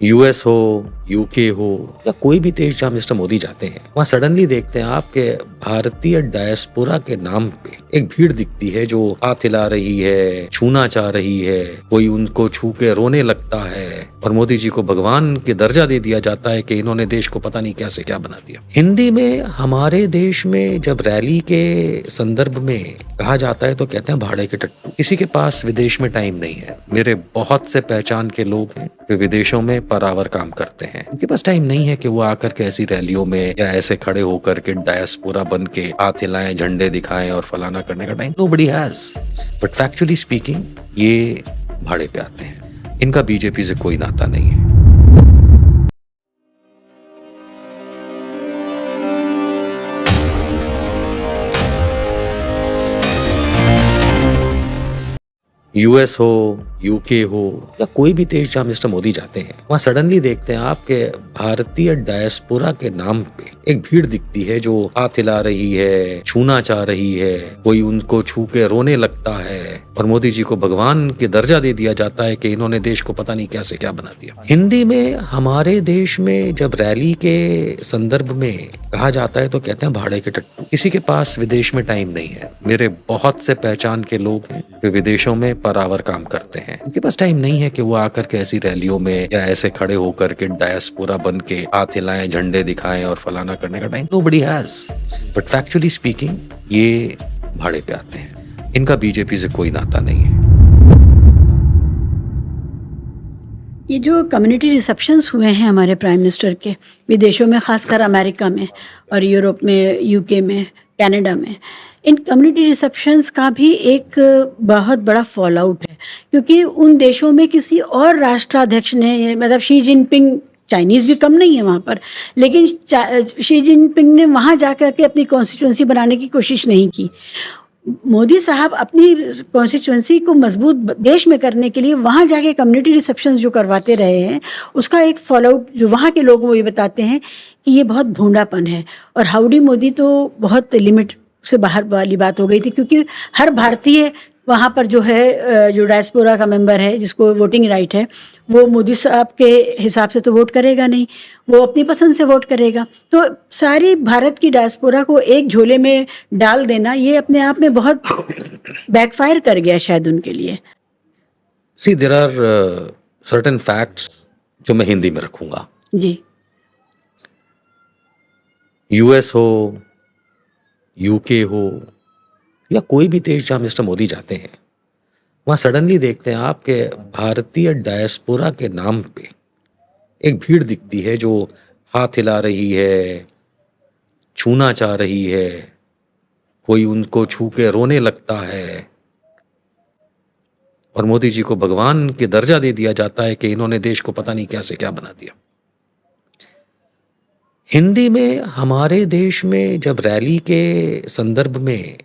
US हो, UK हो या कोई भी देश जहाँ मिस्टर मोदी जाते हैं, वहाँ सडनली देखते हैं आपके भारतीय डायस्पोरा के नाम पे एक भीड़ दिखती है जो हाथ हिला रही है, छूना चाह रही है, कोई उनको छू के रोने लगता है और मोदी जी को भगवान के दर्जा दे दिया जाता है कि इन्होंने देश को पता नहीं क्या से क्या बना दिया। हिंदी में हमारे देश में जब रैली के संदर्भ में कहा जाता है तो कहते हैं भाड़े के टट्टू। किसी के पास विदेश में टाइम नहीं है। मेरे बहुत से पहचान के लोग हैं जो विदेशों में परावर काम करते हैं, उनके पास टाइम नहीं है कि वो आकर के ऐसी रैलियों में या ऐसे खड़े होकर के डायस्पोरा बन के हाथ हिलाएं, झंडे दिखाएं और फलाना करने का time nobody has. But factually speaking ये भाड़े पे आते हैं, इनका बीजेपी से कोई नाता नहीं है। यूएस हो, यूके हो या कोई भी देश जहाँ मिस्टर मोदी जाते हैं, वहाँ सडनली देखते हैं आपके भारतीय डायस्पोरा के नाम पे एक भीड़ दिखती है जो हाथ हिला रही है, छूना चाह रही है, कोई उनको छू के रोने लगता है और मोदी जी को भगवान के दर्जा दे दिया जाता है कि इन्होंने देश को पता नहीं क्या से क्या बना दिया। हिंदी में हमारे देश में जब रैली के संदर्भ में कहा जाता है तो कहते हैं भाड़े के टट्टू। किसी के पास विदेश में टाइम नहीं है। मेरे बहुत से पहचान के लोग हैं जो विदेशों में परावर काम करते हैं, उनके पास टाइम नहीं है कि वो आकर के ऐसी रैलियों में या ऐसे खड़े होकर के डायस्पोरा बन के हाथ हिलाएं, झंडे दिखाएं और फलाना करने का time nobody has. But factually speaking ये भाड़े पे आते हैं, इनका बीजेपी से कोई नाता नहीं है। ये जो कम्युनिटी रिसेप्शंस हुए हैं हमारे प्राइम मिनिस्टर के विदेशों में, ख़ासकर अमेरिका में और यूरोप में, यूके में, कनाडा में, इन कम्युनिटी रिसेप्शंस का भी एक बहुत बड़ा फॉल आउट है, क्योंकि उन देशों में किसी और राष्ट्राध्यक्ष ने, मतलब शी जिनपिंग, चाइनीज़ भी कम नहीं है वहाँ पर, लेकिन शी जिनपिंग ने वहाँ जा कर के अपनी कॉन्स्टिट्यूंसी बनाने की कोशिश नहीं की। मोदी साहब अपनी कॉन्स्टिट्यूंसी को मजबूत देश में करने के लिए वहाँ जाके कम्युनिटी रिसेप्शंस जो करवाते रहे हैं, उसका एक फॉलोआउट जो वहाँ के लोग वो ये बताते हैं कि ये बहुत भूंडापन है। और हाउडी मोदी तो बहुत लिमिट से बाहर वाली बात हो गई थी, क्योंकि हर भारतीय वहाँ पर जो है, जो डायस्पोरा का मेंबर है जिसको वोटिंग राइट है, वो मोदी साहब के हिसाब से तो वोट करेगा नहीं, वो अपनी पसंद से वोट करेगा। तो सारी भारत की डायस्पोरा को एक झोले में डाल देना, ये अपने आप में बहुत बैकफायर कर गया शायद उनके लिए। सी देयर आर सर्टेन फैक्ट्स जो मैं हिंदी में रखूंगा। जी। यूएस हो, यूके हो या कोई भी देश जहाँ मिस्टर मोदी जाते हैं, वहाँ सडनली देखते हैं आपके भारतीय डायस्पोरा के नाम पे एक भीड़ दिखती है जो हाथ हिला रही है, छूना चाह रही है, कोई उनको छू के रोने लगता है और मोदी जी को भगवान के दर्जा दे दिया जाता है कि इन्होंने देश को पता नहीं क्या से क्या बना दिया। हिंदी में हमारे देश में जब रैली के संदर्भ में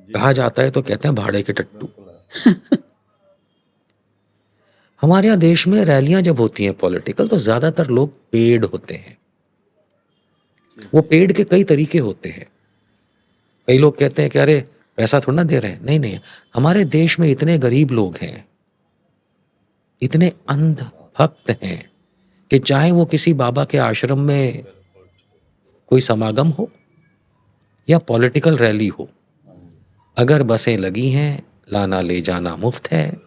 कहा जाता है तो कहते हैं भाड़े के टट्टू। हमारे यहाँ देश में रैलियां जब होती हैं पॉलिटिकल, तो ज्यादातर लोग पेड होते हैं। वो पेड के कई तरीके होते हैं। कई लोग कहते हैं कि अरे पैसा थोड़ा ना दे रहे हैं। नहीं नहीं, हमारे देश में इतने गरीब लोग हैं, इतने अंध भक्त हैं कि चाहे वो किसी बाबा के आश्रम में कोई समागम हो या पॉलिटिकल रैली हो, अगर बसें लगी हैं, लाना ले जाना मुफ्त है,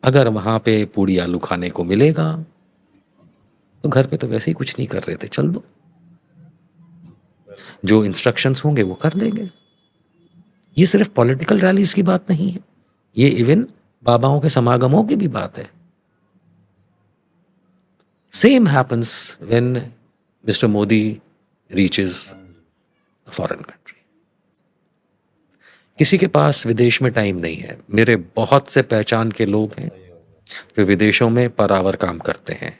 अगर वहां पे पूड़ी आलू खाने को मिलेगा तो घर पे तो वैसे ही कुछ नहीं कर रहे थे, चल दो, जो इंस्ट्रक्शंस होंगे वो कर लेंगे। ये सिर्फ पॉलिटिकल रैलीज की बात नहीं है, ये इवन बाबाओं के समागमों की भी बात है। Same happens when mister Modi reaches a foreign country. किसी के पास विदेश में टाइम नहीं है। मेरे बहुत से पहचान के लोग हैं जो विदेशों में परावर काम करते हैं,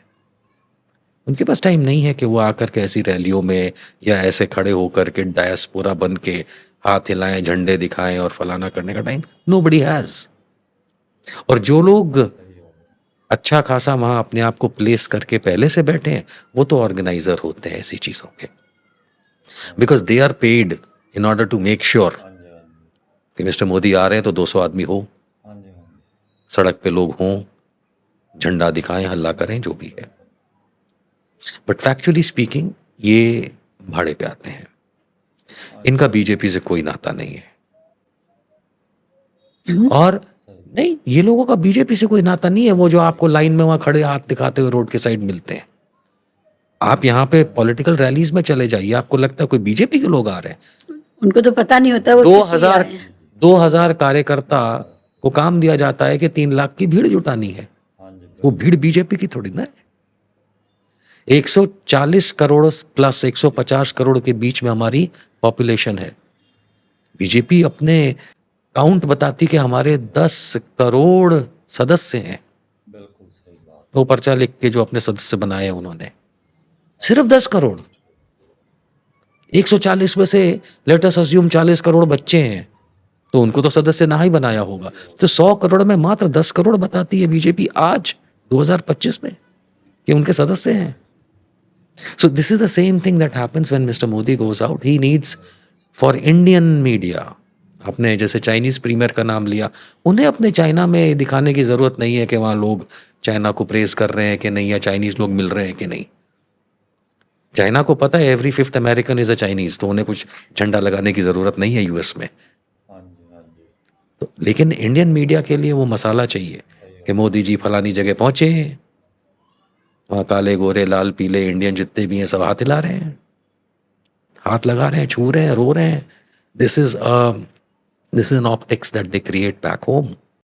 उनके पास टाइम नहीं है कि वो आकर के ऐसी रैलियों में या ऐसे खड़े होकर के डायस्पोरा बन के हाथ हिलाएं, झंडे दिखाएं और फलाना करने का टाइम नोबडी हैज। और जो लोग अच्छा खासा वहां अपने आप को प्लेस करके पहले से बैठे हैं, वो तो ऑर्गेनाइजर होते हैं ऐसी चीजों के, because they are paid in order to make sure कि मिस्टर मोदी आ रहे हैं तो 200 आदमी हो, सड़क पे लोग हों, झंडा दिखाएं, हल्ला करें, जो भी है। बट फैक्चुअली स्पीकिंग ये भाड़े पे आते हैं, इनका बीजेपी से कोई नाता नहीं है। और नहीं, ये लोगों का बीजेपी से कोई नाता नहीं है। वो जो आपको लाइन में वहां खड़े हाथ दिखाते हुए रोड के साइड मिलते हैं, आप यहाँ पे पॉलिटिकल रैलीज में चले जाइए, आपको लगता है कोई बीजेपी के लोग आ रहे हैं। उनको तो पता नहीं होता वो किस लिए आए हैं। 2000 कार्यकर्ता को काम दिया जाता है कि 3 लाख की भीड़ जुटानी है। वो भीड़ बीजेपी की थोड़ी ना है। 140 करोड़ प्लस 150 करोड़ के बीच में हमारी पॉपुलेशन है। बीजेपी अपने काउंट बताती कि हमारे 10 करोड़ सदस्य हैं। बिल्कुल सही बात। वो पर्चा लिख के जो अपने सदस्य बनाए हैं उन्होंने, सिर्फ 10 करोड़। 140 में से लेट अस अज्यूम 40 करोड़ बच्चे हैं, तो उनको तो सदस्य ना ही बनाया होगा। तो 100 करोड़ में मात्र 10 करोड़ बताती है बीजेपी आज 2025 में कि उनके सदस्य हैं। So this is the same thing that happens when Mr. Modi goes out. He needs for Indian media. आपने जैसे चाइनीज प्रीमियर का नाम लिया, उन्हें अपने चाइना में दिखाने की जरूरत नहीं है कि वहां लोग चाइना को प्रेज कर रहे हैं कि नहीं, या चाइनीज लोग मिल रहे हैं कि नहीं। चाइना को पता है every 5th American is a Chinese, तो उन्हें कुछ झंडा लगाने की जरूरत नहीं है यूएस में। हाँ जी, हाँ जी। तो लेकिन इंडियन मीडिया के लिए वो मसाला चाहिए कि मोदी जी फलानी जगह पहुंचे, वहाँ काले गोरे लाल पीले इंडियन जितने भी हैं सब हाथ हिला रहे हैं, हाथ लगा रहे हैं, छू रहे हैं, रो रहे हैं। This is an optics that they create back home.